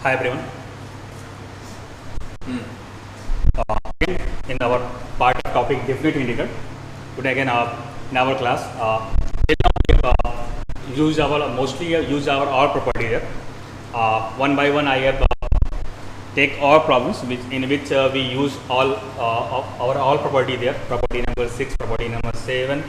Hi everyone. Again in our part of topic definite integral. Today again in our class, till now we have used our mostly use our OR property here. One by one I have take OR problems in which we use all our OR property there. Property number 6, property number 7,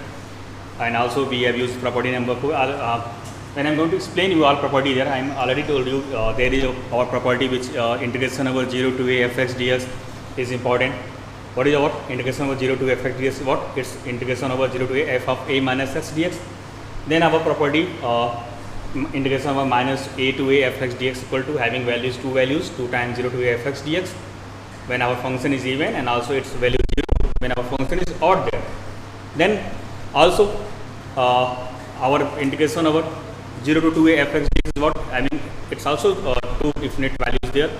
and also we have used property number 4. When I am going to explain you all property there, I am already told you there is our property which integration over 0 to a fx dx is important. What is our integration over 0 to fx dx? What? It's integration over 0 to a f of a minus x dx. Then our property integration over minus a to a fx dx equal to having values, two values, 2 times 0 to a fx dx when our function is even, and also its value 0 when our function is odd there. Then also our integration over 0 to 2a fx dx is what? I mean, it's also two infinite values there,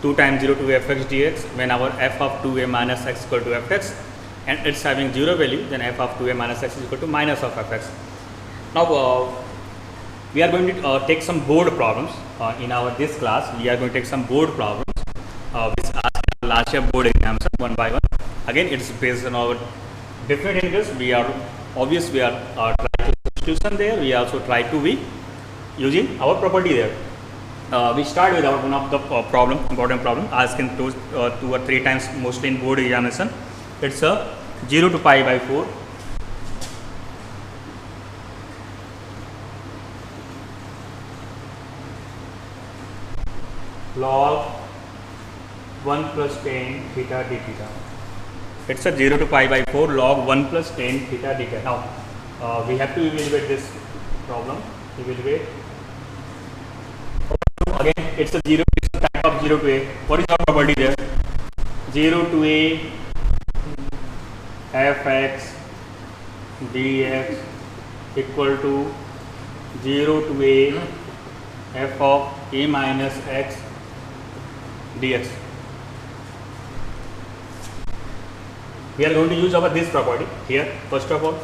2 times 0 to fx dx when our f of 2a minus x equal to fx, and it's having 0 value, then f of 2a minus x is equal to minus of fx. Now we are going to take some board problems in our this class. We are going to take some board problems which ask last year board exams one by one. Again, it's based on our definite integrals. We are trying to substitution there. We also try to be using our property there. We start with our one of the important problem asked in 2 or 3 times mostly in board examination. It's a 0 to pi by 4 log 1 plus tan theta d theta. It's a 0 to pi by 4 log 1 plus tan theta d theta. Now we have to evaluate this problem. Evaluate. Again, it's a 0. It's a type of 0 to a. What is our property there? 0 to a fx dx equal to 0 to a f of a minus x dx. We are going to use this property here first of all.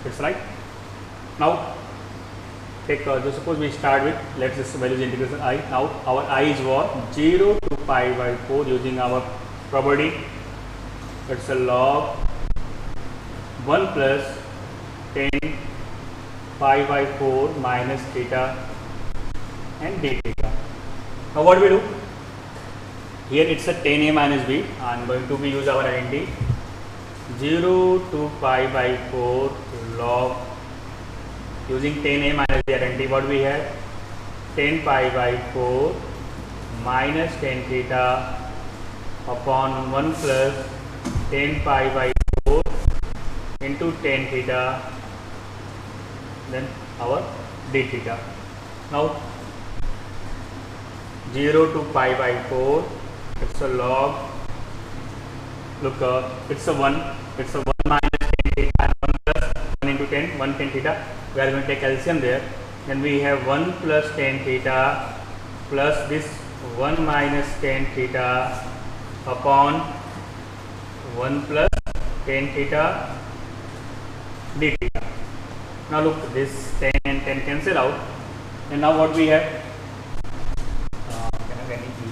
It's right. Now take just suppose we start with, let's just value the integration I. Now our I is what? 0 to pi by 4 using our property. It's a log 1 plus tan pi by 4 minus theta and d theta. Now what we do? Here it's a tan a minus b. I am going to be use our identity 0 to pi by 4 log using tan a minus b identity. What we have? Tan pi by 4 minus tan theta upon 1 plus tan pi by 4 into tan theta, then our d theta. Now 0 to pi by 4, it's a log, look, it's a 1, it's a 1 minus tan theta and 1 plus 1 into 10, 1 tan theta. We are going to take LCM there. Then we have 1 plus tan theta plus this 1 minus tan theta upon 1 plus tan theta d theta. Now look, this 10 and 10 cancel out, and now what we have?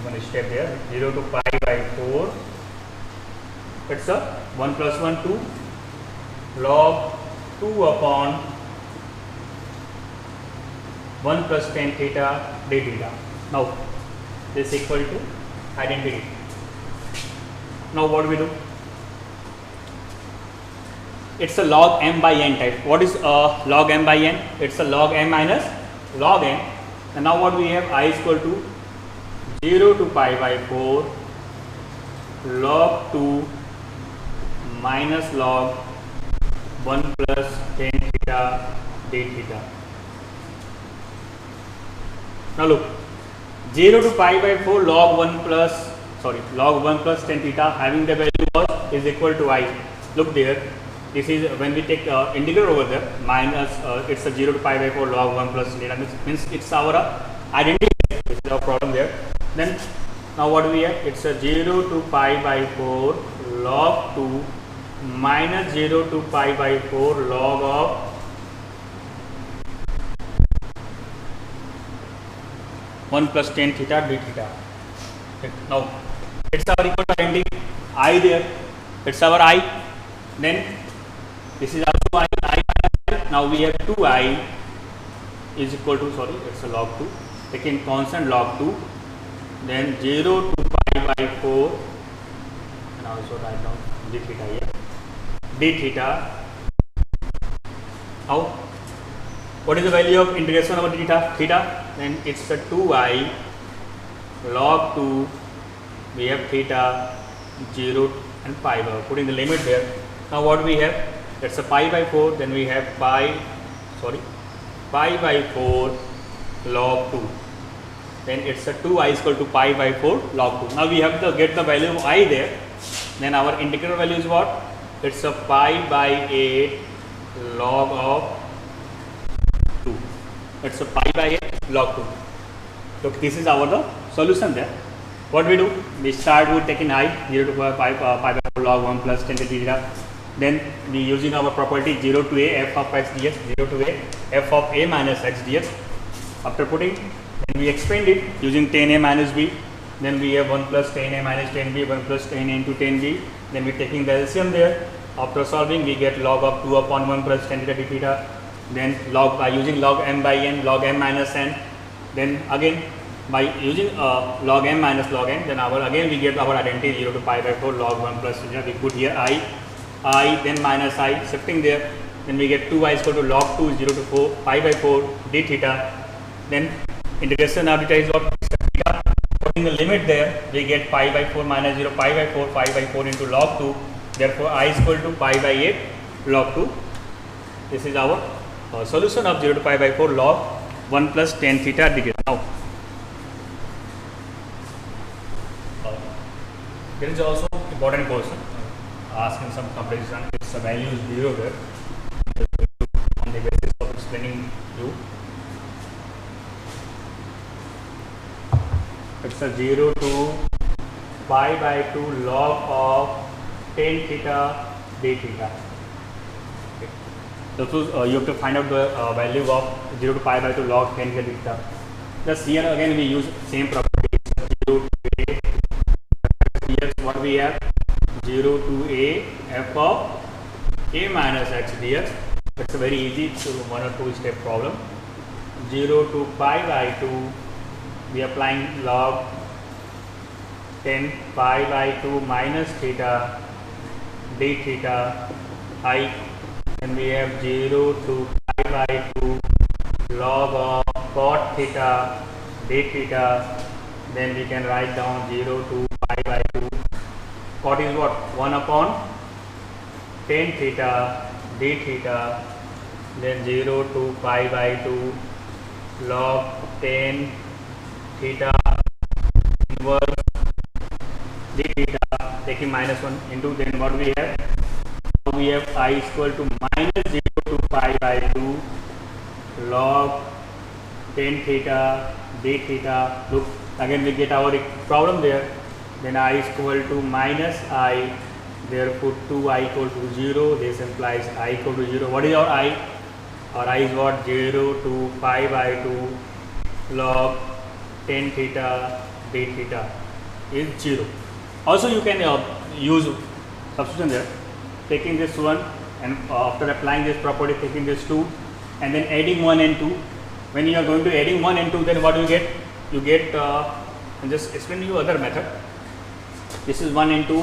One step there, 0 to pi by 4, it's a 1 plus 1 2 log 2 upon 1 plus tan theta d theta. Now this equal to identity. Now what we do? It's a log m by n type. What is log m by n? It's a log m minus log n. And now what we have? I is equal to 0 to pi by 4 log 2 minus log 1 plus tan theta d theta. Now look, 0 to pi by 4 log 1 plus tan theta having the value was is equal to I. Look there, this is when we take integral over there, minus it's a 0 to pi by 4 log 1 plus theta, means it's our identity. This is our problem there. Then now what we have? It's a 0 to pi by 4 log 2 minus 0 to pi by 4 log of 1 plus tan theta d theta. Okay. Now it's our equal to identity I there. It's our I. Then this is also I. Now we have 2I is equal to, sorry, it's a log 2. Taking constant log 2. Then 0 to pi by 4. And also write down d theta here. D theta. How? What is the value of integration over d theta? Then it's a 2I log 2. We have theta 0 and pi by. Putting the limit there. Now what we have? That's a pi by 4. Then we have pi by 4 log 2. Then it's a 2I is equal to pi by 4 log 2. Now we have to get the value of I there. Then our integral value is what? It's a pi by 8 log of 2. It's a pi by 8 log 2. So this is our the solution there. What we do? We start with taking I 0 to pi by 4 log 1 plus tan theta. Then we using our property 0 to a f of x dx, 0 to a f of a minus x dx. After putting, then we expand it using tan a minus b. Then we have 1 plus tan a minus tan b, 1 plus tan a into tan b. Then we taking the LCM there. After solving, we get log of 2 upon 1 plus tan theta d theta. Then log by using log m by n, log m minus n. Then again by using log m minus log n, then again we get our identity 0 to pi by 4 log 1 plus theta. We put here I, then minus I, shifting there. Then we get 2I is equal to log 2 0 to 4 pi by 4 d theta. Then integration of theta is what? Theta. Putting the limit there, we get pi by 4 minus 0 pi by 4 into log 2. Therefore I is equal to pi by 8 log 2. This is our solution of 0 to pi by 4 log 1 plus tan theta d theta. Now there is also important question asking some comparison. If the value is 0 there, on the basis of explaining you, it's a 0 to pi by 2 log of tan theta d theta. Okay. So you have to find out the value of 0 to pi by 2 log tan theta d theta. Just here again we use same property. 0 to a, here what we have? 0 to a f of a minus x dx. It's a very easy one or two step problem. 0 to pi by 2, we are applying log 10 pi by 2 minus theta d theta I. And we have 0 to pi by 2 log of cot theta d theta. Then we can write down 0 to pi by 2. Cot is what? 1 upon tan theta d theta. Then 0 to pi by 2 log tan theta inverse d theta, taking minus 1 into, then what we have? Now we have I is equal to minus 0 to pi by 2 log tan theta d theta. Look, again we get our problem there. Then I is equal to minus I, therefore 2I equal to 0. This implies I equal to 0. What is our I? Our I is what? 0 to pi by 2 log tan theta d theta is 0. Also you can use substitution there, taking this one and after applying this property, taking this 2 and then adding 1 and 2. When you are going to adding 1 and 2, then what you get? You get, and just explain you other method. This is 1 and 2.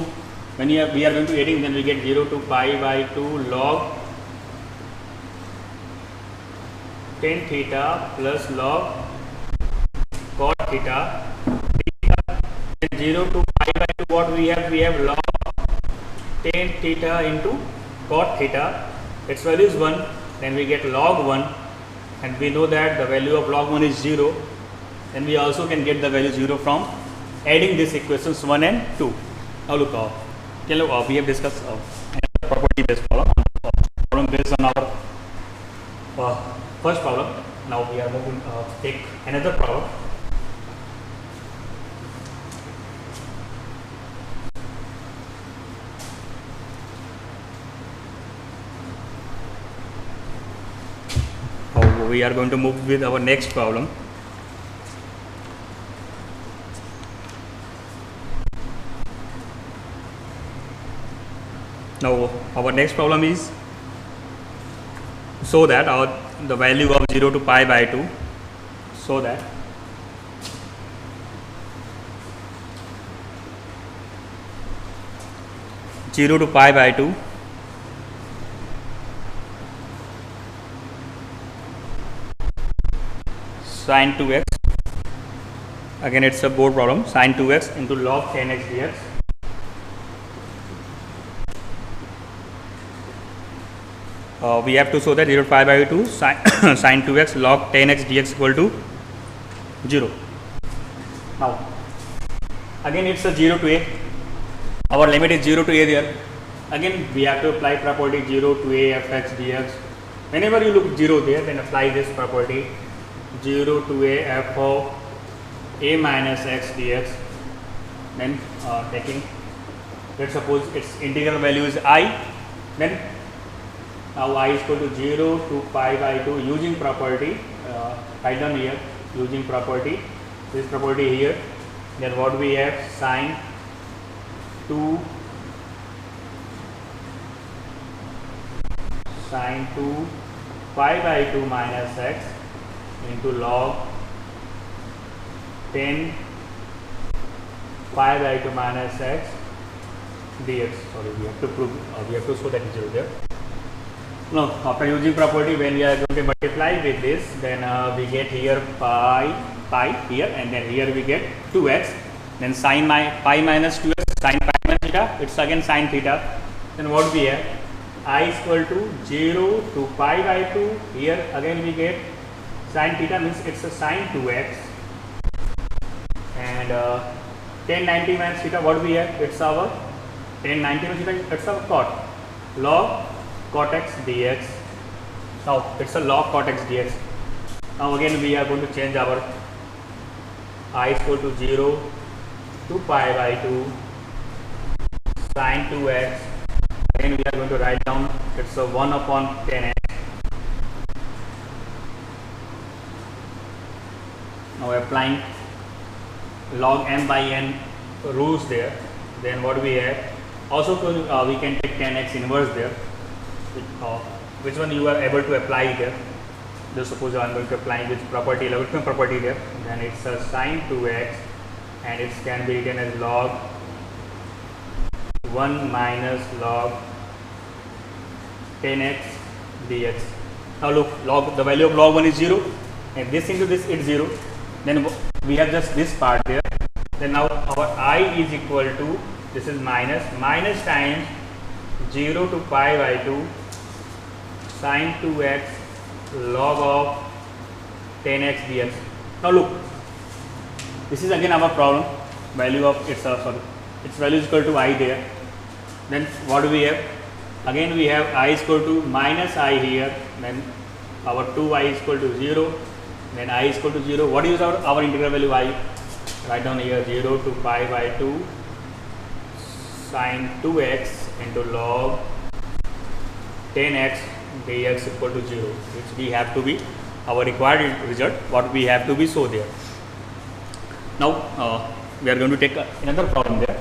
When we are going to adding, then we get 0 to pi by 2 log tan theta plus log cot theta. Then 0 to pi by 2, what we have? We have log tan theta into cot theta. Its value is 1. Then we get log 1. And we know that the value of log 1 is 0. Then we also can get the value 0 from adding these equations 1 and 2. Now look, we have discussed property based problem based on our first problem. Now we are moving take another problem. We are going to move with our next problem. Now our next problem is so that the value of 0 to pi by 2, so that zero to pi by 2 sine 2x, again it's a board problem, sine 2x into log 10x dx. We have to show that 0 to pi by 2 sine 2x log 10x dx equal to 0. Now again it's a 0 to a, our limit is 0 to a there. Again we have to apply property 0 to a fx dx. Whenever you look 0 there, then apply this property 0 to a f of a minus x dx. Then taking, let's suppose its integral value is I, then now I is equal to 0 to pi by 2 using property, write down here using property, this property here. Then what we have, sine 2 pi by 2 minus x into log 10 pi by 2 minus x dx. Sorry, we have to prove, we have to show that 0 there. Now after using property, when we are going to multiply with this, then we get here pi here, and then here we get 2x, then sine pi minus 2x, sine pi minus theta, it's again sine theta. Then what we have, I is equal to 0 to pi by 2, here again we get sine theta, means it's a sine 2x, and 1090 minus theta, what we have, it's our 1090 minus theta, it's our cot, log cot x dx. Now it's a log cot x dx. Now again we are going to change our I is equal to 0 to pi by 2 sine 2x. Again we are going to write down, it's a 1 upon 10x. Now applying log m by n rules there, then what we have, also we can take 10x inverse there. Which one you are able to apply there? Just suppose I am going to apply this property, logarithm property there, then it's a sine 2x, and it can be written as log 1 minus log 10x dx. Now look, the value of log 1 is 0, and this into this is 0. Then we have just this part there. Then now our I is equal to, this is minus times 0 to pi by 2 sine 2x log of 10x dx. Now look, this is again our problem, value of its value is equal to I there. Then what do we have? Again we have I is equal to minus I here, then our 2I is equal to 0, then I is equal to 0. What is our integral value I? Write down here 0 to pi by 2 sine 2x into log 10x dx equal to 0, which we have to be our required result, what we have to be so there. Now we are going to take another problem there.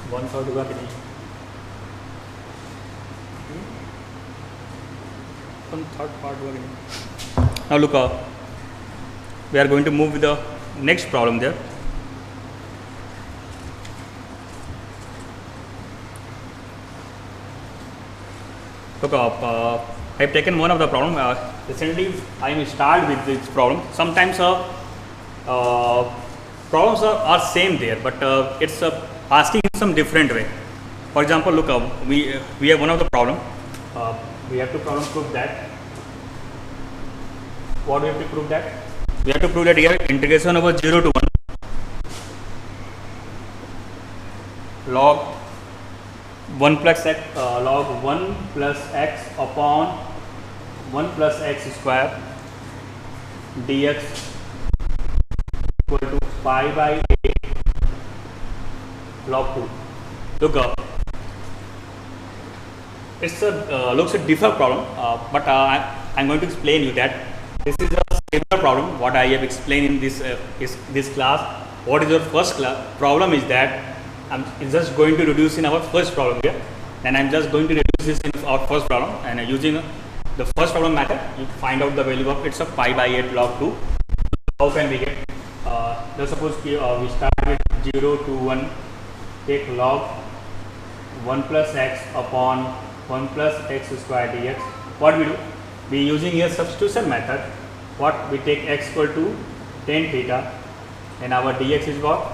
One third होगा कि नहीं? One third part होगा कि नहीं? Now look, we are going to move with the next problem there. Look, I have taken one of the problem. Recently, I am started with this problem. Sometimes problems are same there, but it's asking in some different way. For example, look, we have one of the problem. We have to prove that. What do we have to prove that? We have to prove that here integration over 0 to 1 log 1 plus x log 1 plus x upon 1 plus x square dx equal to pi by 8 log 2. Look, it's a looks a different problem, but I'm going to explain you that this is a similar problem what I have explained in this class. What is your first problem is that I'm just going to reduce in our first problem here. Then I'm just going to reduce this in our first problem, and using the first problem method, you find out the value of it's a pi by 8 log 2. How can we get? Let's suppose we start with 0 to 1, take log 1 plus x upon 1 plus x square dx. What we do? We using here substitution method. What we take x equal to tan theta, and our dx is what?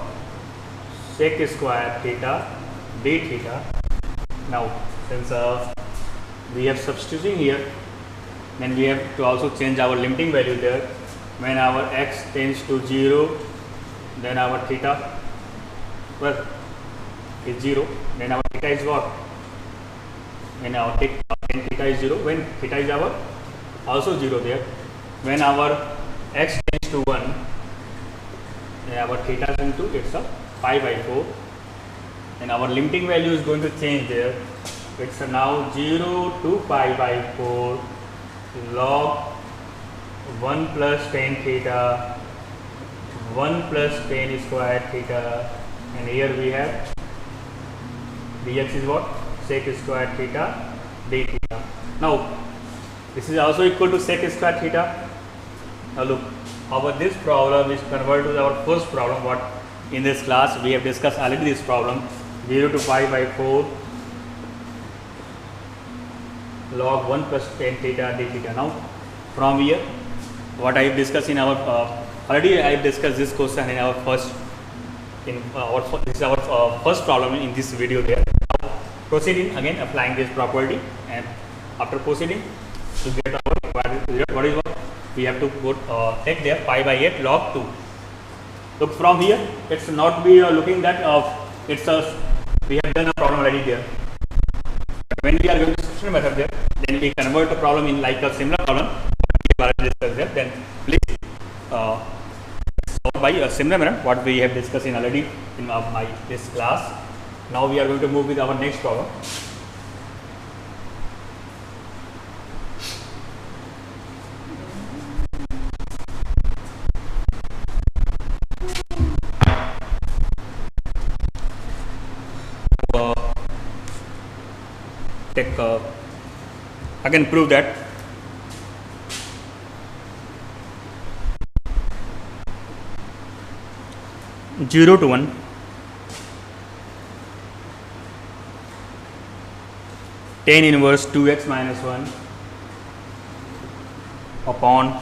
Sec square theta d theta. Now since we have substituting here, then we have to also change our limiting value there. When our x tends to 0, then our theta is 0, then our theta is what? When our tan theta is 0, when theta is our also 0 there. When our x tends to 1, then our theta is into it's a pi by 4, and our limiting value is going to change there. It's now 0 to pi by 4 log 1 plus tan theta 1 plus tan square theta, and here we have dx is what? Sec square theta d theta. Now this is also equal to sec square theta. Now look, how this problem is converted to our first problem. What in this class we have discussed already this problem, 0 to pi by 4 log 1 plus tan theta d theta. Now from here, what I have discussed in our already I have discussed this question in our first this is our first problem in this video there. Now proceeding again applying this property, and after proceeding to get our result, what is what we have to put take there pi by 8 log 2. Look from here, it's not be looking that it's a we have done a problem already there. But when we are going to substitution method there, then we convert the problem in like a similar problem we have discussed there. Then please solve by a similar method what we have discussed in already in this class. Now we are going to move with our next problem. Take again prove that zero to 1 tan inverse 2x minus 1 upon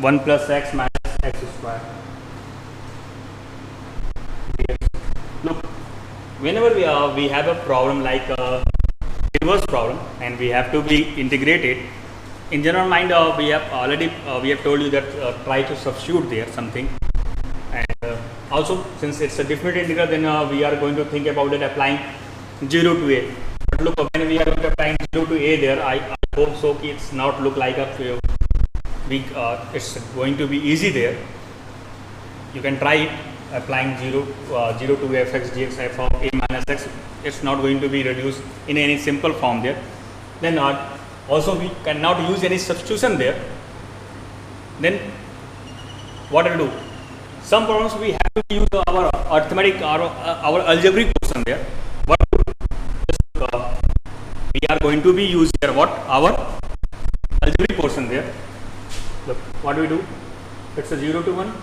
1 plus x minus x square. Look, whenever we have a problem like inverse problem and we have to be integrated, in general mind we have already we have told you that try to substitute there something, and also since it's a definite integral, then we are going to think about it applying 0 to a. But look, when we are going to applying 0 to a there, I hope so it's not look like a it's going to be easy there. You can try it applying 0 to f x dx f of a minus x. It's not going to be reduced in any simple form there. Then also we cannot use any substitution there. Then what to do? Some problems we have to use our arithmetic or our algebraic portion there. What we are going to be using here what? Our algebraic portion there. Look, what do we do? It's a 0 to 1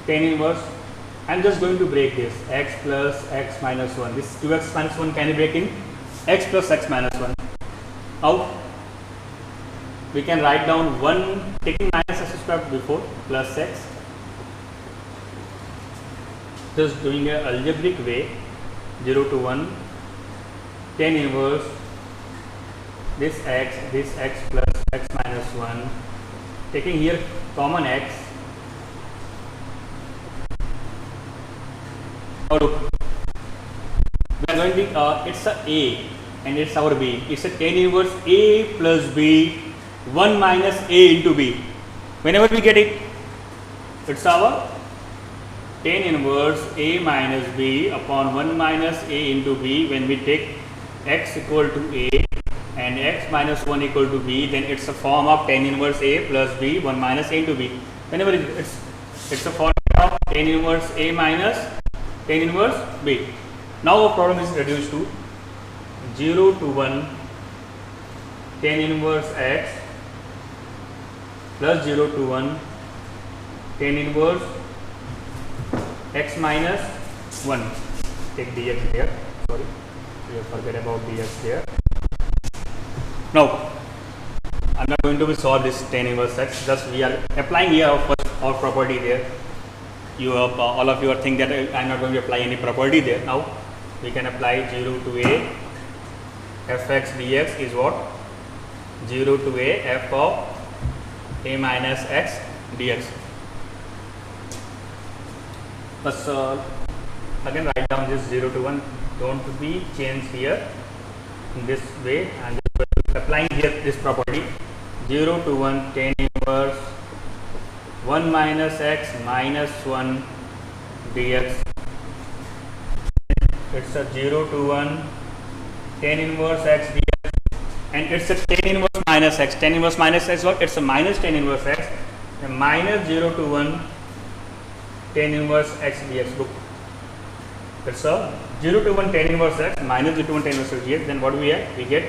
tan inverse. I'm just going to break this x plus x minus 1. This 2x minus 1 can be break in x plus x minus 1. How? We can write down 1 taking minus x square before plus x. Just doing an algebraic way, 0 to 1 tan inverse this x plus x minus 1, taking here common x. Now look, we are going to be, it's a and it's our b. It's a tan inverse a plus b 1 minus a into b. Whenever we get it, it's our tan inverse a minus b upon 1 minus a into b when we take x equal to a and x minus 1 equal to b, then it's a form of tan inverse a plus b 1 minus a into b. Whenever it's a form of tan inverse a minus tan inverse b. Now our problem is reduced to 0 to 1 tan inverse x plus 0 to 1 tan inverse x minus 1. Take dx here. Sorry, we forget about dx here. Now, I'm not going to solve this tan inverse x. Just we are applying here our property there. You all of you are thinking that I'm not going to apply any property there. Now we can apply 0 to a fx dx is what? 0 to a f of a minus x dx. Let's again write down this 0 to 1. Don't be changed here in this way, and applying here this property 0 to 1 tan inverse 1 minus x minus 1 dx. It's a 0 to 1 tan inverse x dx, and it's a tan inverse minus x. Tan inverse minus x, what? It's a minus tan inverse x, and minus 0 to 1 tan inverse x dx. Look, it's a 0 to 1 tan inverse x minus 0 to 1 tan inverse x dx. Then what do we have? We get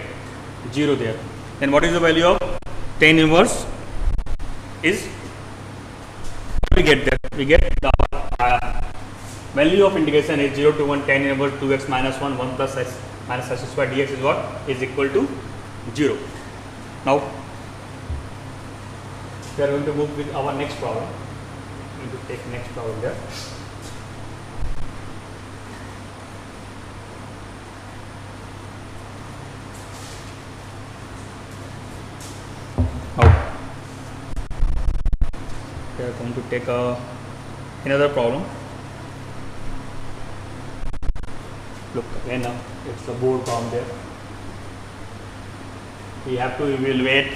0 there. Then what is the value of tan inverse? Is what we get there? We get the value of integration is 0 to 1 tan inverse 2x minus 1 1 plus x minus x square dx is what? Is equal to 0. Now we are going to move with our next problem. We need to take next problem there. We are going to take another problem. Look again, now it's the board problem there. We have to evaluate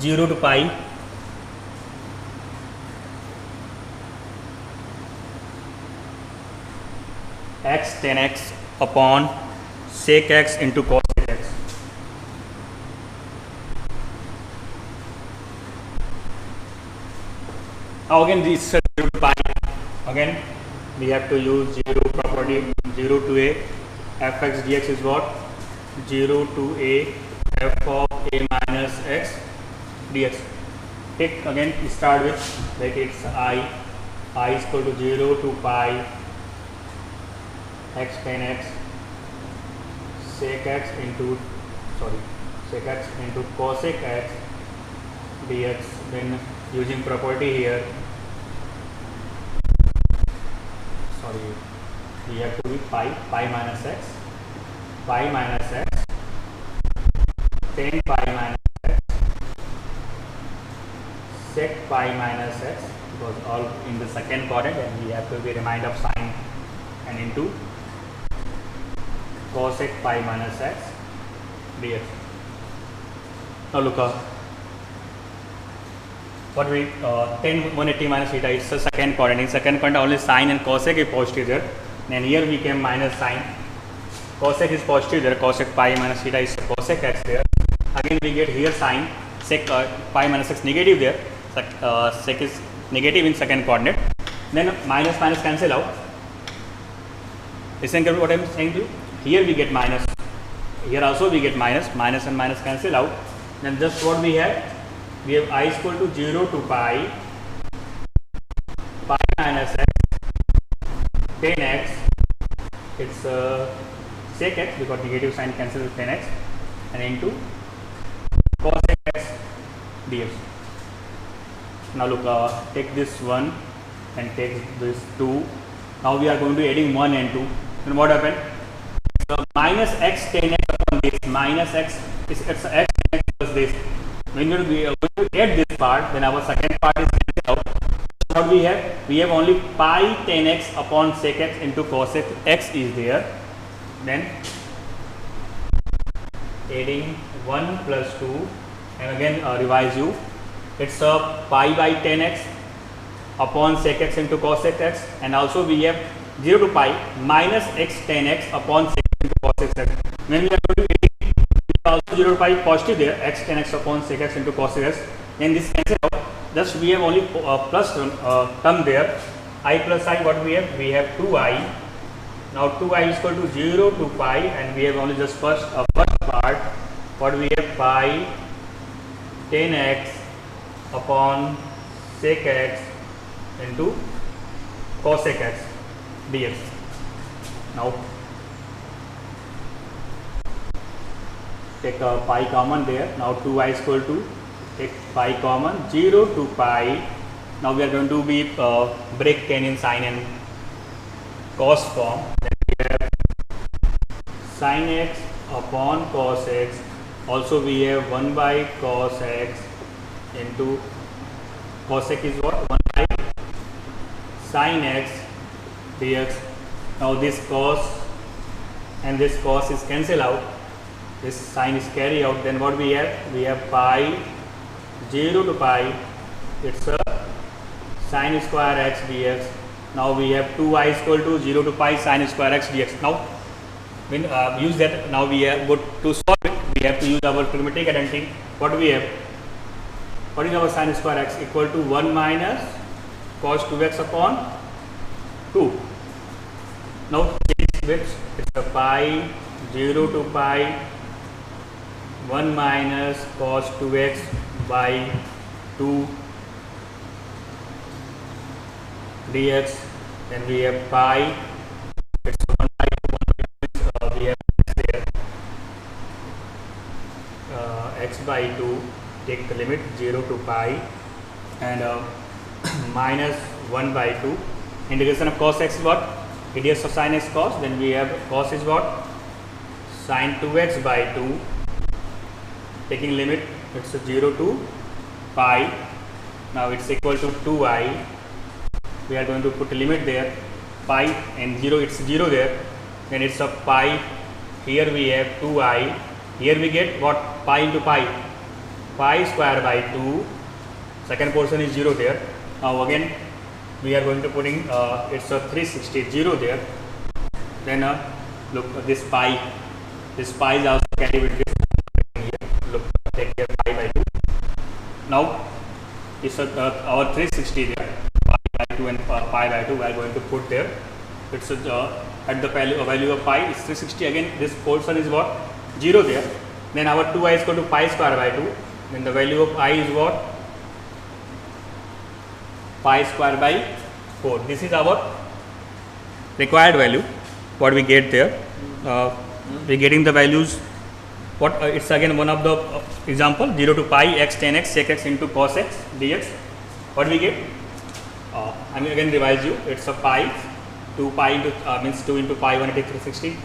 0 to pi x tan x upon sec x into cos x. Now again this is 0 to pi. Again we have to use 0 property. 0 to a fx dx is what? 0 to a f of a minus x dx. Take again, start with like it's I is equal to 0 to pi x tan x sec x into cosec x dx. Then using property here, we have to be pi minus x tan pi minus x sec pi minus x, because all in the second quadrant, and we have to be remainder of sign and into cosec pi minus x dx. Now look, what we tan 180 minus theta is the second quadrant. In second quadrant only sine and cosec is positive there, and here we came minus sine. Cosec is positive there, cosec pi minus theta is cosec x there. Again we get here sine, sec pi minus x negative there, sec is negative in second quadrant. Then minus cancel out. Listen to what I am saying to you. Here we get minus, here also we get minus and minus cancel out. Then just what we have I is equal to 0 to pi minus x tan x, it's sec x because negative sign cancels with tan x, and into cosec x dx. Now look, take this 1 and take this 2. Now we are going to be adding 1 and 2. Then what happened? So minus x tan x upon this minus x is x tan x plus this. When we are going to add this part, then our second part is cancelled out. So what we have? We have only pi tan x upon sec x into cosec x is there. Then adding 1 plus 2, and again revise you. It's a pi by tan x upon sec x into cosec x, and also we have 0 to pi minus x tan x upon sec x into cosec x. When we are going to also 0 to pi positive there, x tan x upon sec x into cos x, then this cancel out. Thus we have only plus term there. I plus I, what we have? We have 2i. Now 2i is equal to 0 to pi, and we have only just first part. What we have? Pi tan x upon sec x into cosec x dx. Now take a pi common there. Now 2i is equal to, take pi common, 0 to pi. Now we are going to be break tan in sin and cos form. Then we have sin x upon cos x. Also we have 1 by cos x into cosec is what? 1 by sin x dx. Now this cos and this cos is cancel out. This sign is carry out. Then what we have? We have pi 0 to pi. It's a sin square x dx. Now we have 2i is equal to 0 to pi sin square x dx. Now when use that, now we have got to solve it. We have to use our trigonometric identity. What we have? What is our sin square x? Equal to 1 minus cos 2x upon 2. Now change bits. It's a pi 0 to pi 1 minus cos 2x by 2 dx. Then we have pi, it's 1 by 2, we have x there, x by 2, take the limit 0 to pi, and minus 1 by 2. Integration of cos x is what? Dx of sin x cos. Then we have cos is what? Sin 2x by 2. Taking limit, it's 0 to pi. Now it's equal to 2i. We are going to put a limit there, pi and 0, it's 0 there. Then it's a pi. Here we have 2i. Here we get what? Pi into pi. Pi square by 2. Second portion is 0 there. Now again we are going to putting it's a 360, 0 there. Then look this pi. This pi is also carried with this. Look, take here pi by 2. Now it's our 360 there, pi by 2 and pi by 2 we are going to put there. It's at the value of pi is 360. Again this portion is what? 0 there. Then our 2i is equal to pi square by 2. Then the value of I is what? Pi square by 4. This is our required value. What we get there? We getting the values. What it's again one of the example, 0 to pi x tan x sec x into cos x dx. What we get? I mean again revise you. It's a pi 2 pi into means 2 into pi 180 360.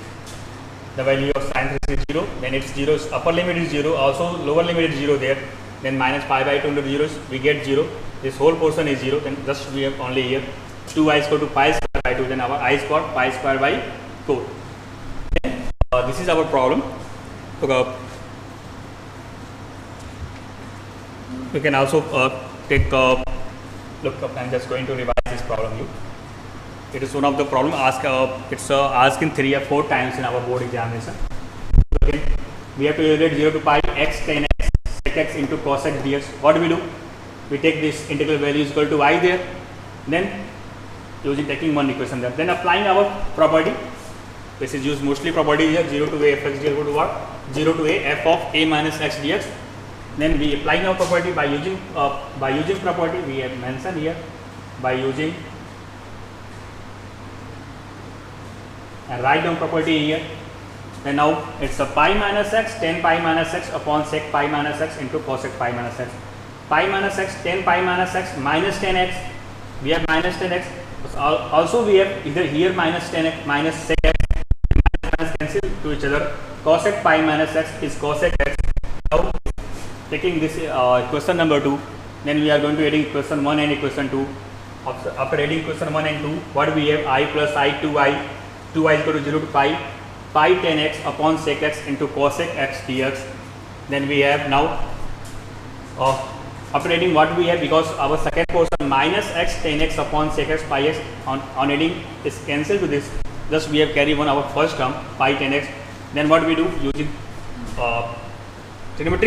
The value of sin 360 is 0. Then it's 0. Upper limit is 0. Also lower limit is 0 there. Then minus pi by 2 into 0. We get 0. This whole portion is 0. Then just we have only here 2i is equal to pi square by 2. Then our I is what? Pi square by 4. Then, this is our problem. We can also take look up. I'm just going to revise this problem here. It is one of the problem asked. It's asked in 3 or 4 times in our board examination. Okay. We have to evaluate 0 to pi x tan x sec x into cos x dx. What do? We take this integral value is equal to I there. Then using taking one equation there. Then applying our property. This is used mostly property here. 0 to a f x dx equal to what? 0 to a f of a minus x dx. Then we applying our property by using property we have mentioned here by using and write down property here. And now it's a pi minus x tan pi minus x upon sec pi minus x into cosec pi minus x. Pi minus x tan pi minus x minus tan x. We have minus tan x. Also we have either here minus tan x minus sec x. Minus cancel to each other. Cosec pi minus x is cosec x. Now taking this equation number 2, then we are going to adding equation 1 and equation 2. After adding equation 1 and 2, what we have? I plus I 2i. 2i is equal to 0 to pi tan x upon sec x into cosec x dx. Then we have now after adding what we have, because our second portion minus x tan x upon sec x pi x on adding is cancelled to this. Thus we have carry one our first term pi tan x. Then what we do using trigonometric